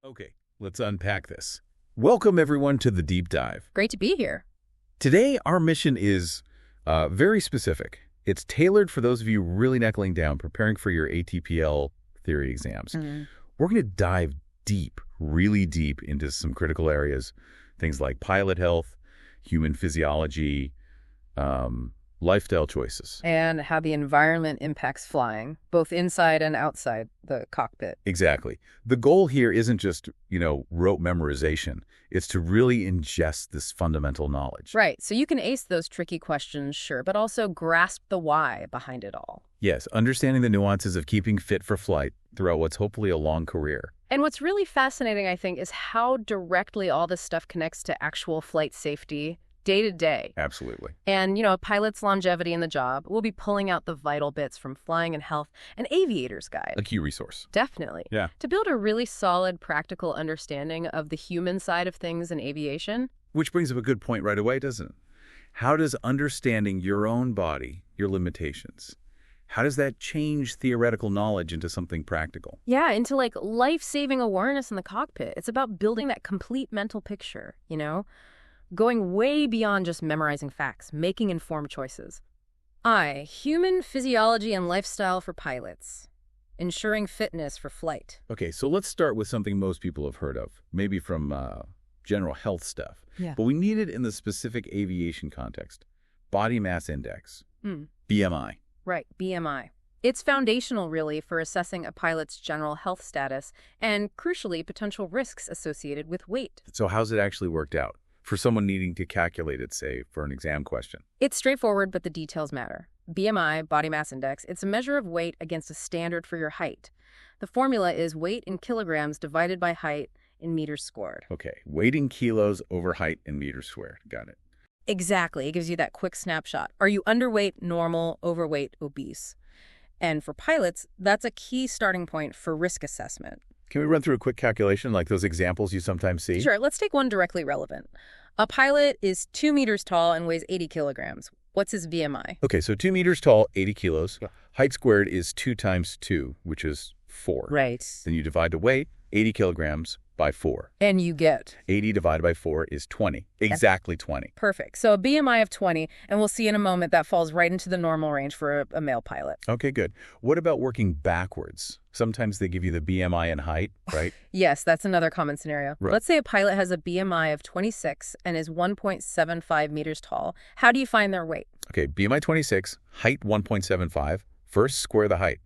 Okay, let's unpack this. Welcome, everyone, to the Deep Dive. Great to be here. Today, our mission is very specific. It's tailored for those of you really knuckling down, preparing for your ATPL theory exams. We're going to dive deep, really deep into some critical areas, things like pilot health, human physiology, lifestyle choices. And how the environment impacts flying, both inside and outside the cockpit. Exactly. The goal here isn't just, rote memorization. It's to really ingest this fundamental knowledge. Right. So you can ace those tricky questions, sure, but also grasp the why behind it all. Yes, understanding the nuances of keeping fit for flight throughout what's hopefully a long career. And what's really fascinating, I think, is how directly all this stuff connects to actual flight safety day to day. Absolutely. And, a pilot's longevity in the job. We'll be pulling out the vital bits from Flying and Health, an aviator's guide. A key resource. Definitely. Yeah. To build a really solid, practical understanding of the human side of things in aviation. Which brings up a good point right away, doesn't it? How does understanding your own body, your limitations, how does that change theoretical knowledge into something practical? Yeah, into life-saving awareness in the cockpit. It's about building that complete mental picture, going way beyond just memorizing facts, making informed choices. Human physiology and lifestyle for pilots, ensuring fitness for flight. Okay, so let's start with something most people have heard of, maybe from general health stuff. Yeah. But we need it in the specific aviation context. Body mass index, BMI. Right, BMI. It's foundational, really, for assessing a pilot's general health status and, crucially, potential risks associated with weight. So how's it actually worked out? For someone needing to calculate it, say, for an exam question. It's straightforward, but the details matter. BMI, body mass index, it's a measure of weight against a standard for your height. The formula is weight in kilograms divided by height in meters squared. Okay, weight in kilos over height in meters squared. Got it. Exactly. It gives you that quick snapshot. Are you underweight, normal, overweight, obese? And for pilots, that's a key starting point for risk assessment. Can we run through a quick calculation like those examples you sometimes see? Sure. Let's take one directly relevant. A pilot is 2 meters tall and weighs 80 kilograms. What's his BMI? Okay, so 2 meters tall, 80 kilos. Yeah. Height squared is 2 times 2, which is 4. Right. Then you divide the weight, 80 kilograms, by 4. And you get? 80 divided by 4 is 20. Exactly 20. Perfect. So a BMI of 20, and we'll see in a moment that falls right into the normal range for a male pilot. Okay, good. What about working backwards? Sometimes they give you the BMI and height, right? Yes, that's another common scenario. Right. Let's say a pilot has a BMI of 26 and is 1.75 meters tall. How do you find their weight? Okay, BMI 26, height 1.75. First, square the height.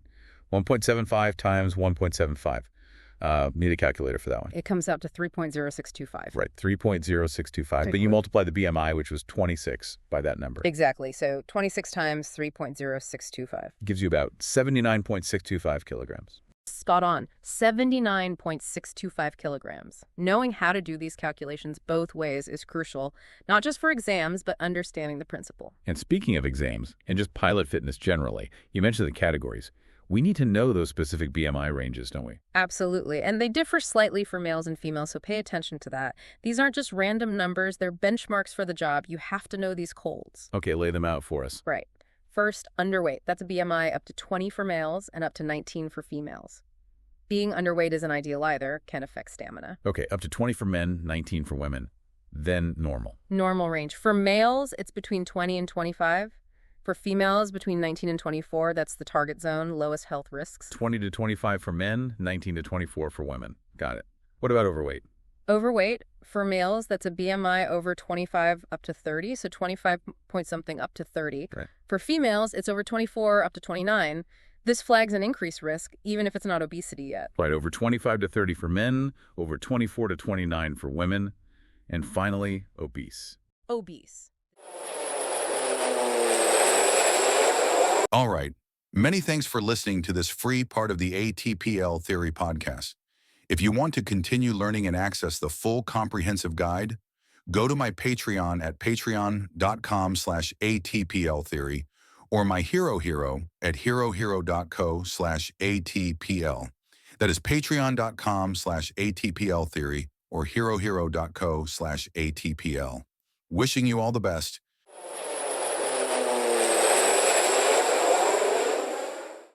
1.75 times 1.75. Need a calculator for that one. It comes out to 3.0625. Right, 3.0625. Okay, But you cool. multiply the BMI, which was 26, by that number. Exactly. So 26 times 3.0625. Gives you about 79.625 kilograms. Spot on. 79.625 kilograms. Knowing how to do these calculations both ways is crucial, not just for exams, but understanding the principle. And speaking of exams, and just pilot fitness generally, you mentioned the categories. We need to know those specific BMI ranges, don't we? Absolutely. And they differ slightly for males and females, so pay attention to that. These aren't just random numbers. They're benchmarks for the job. You have to know these colds. Okay, lay them out for us. Right. First, underweight. That's a BMI up to 20 for males and up to 19 for females. Being underweight isn't ideal either, can affect stamina. Okay, up to 20 for men, 19 for women. Then normal. Normal range. For males, it's between 20 and 25. For females, between 19 and 24, that's the target zone, lowest health risks. 20 to 25 for men, 19 to 24 for women. Got it. What about overweight? Overweight, for males, that's a BMI over 25 up to 30, so 25 point something up to 30. Right. For females, it's over 24 up to 29. This flags an increased risk, even if it's not obesity yet. Right, over 25 to 30 for men, over 24 to 29 for women, and finally, obese. Obese. All right. Many thanks for listening to this free part of the ATPL Theory podcast. If you want to continue learning and access the full comprehensive guide, go to my Patreon at patreon.com/ATPLtheory or my Hero at herohero.co/ATPL. That is patreon.com/ATPLtheory or herohero.co/ATPL. Wishing you all the best.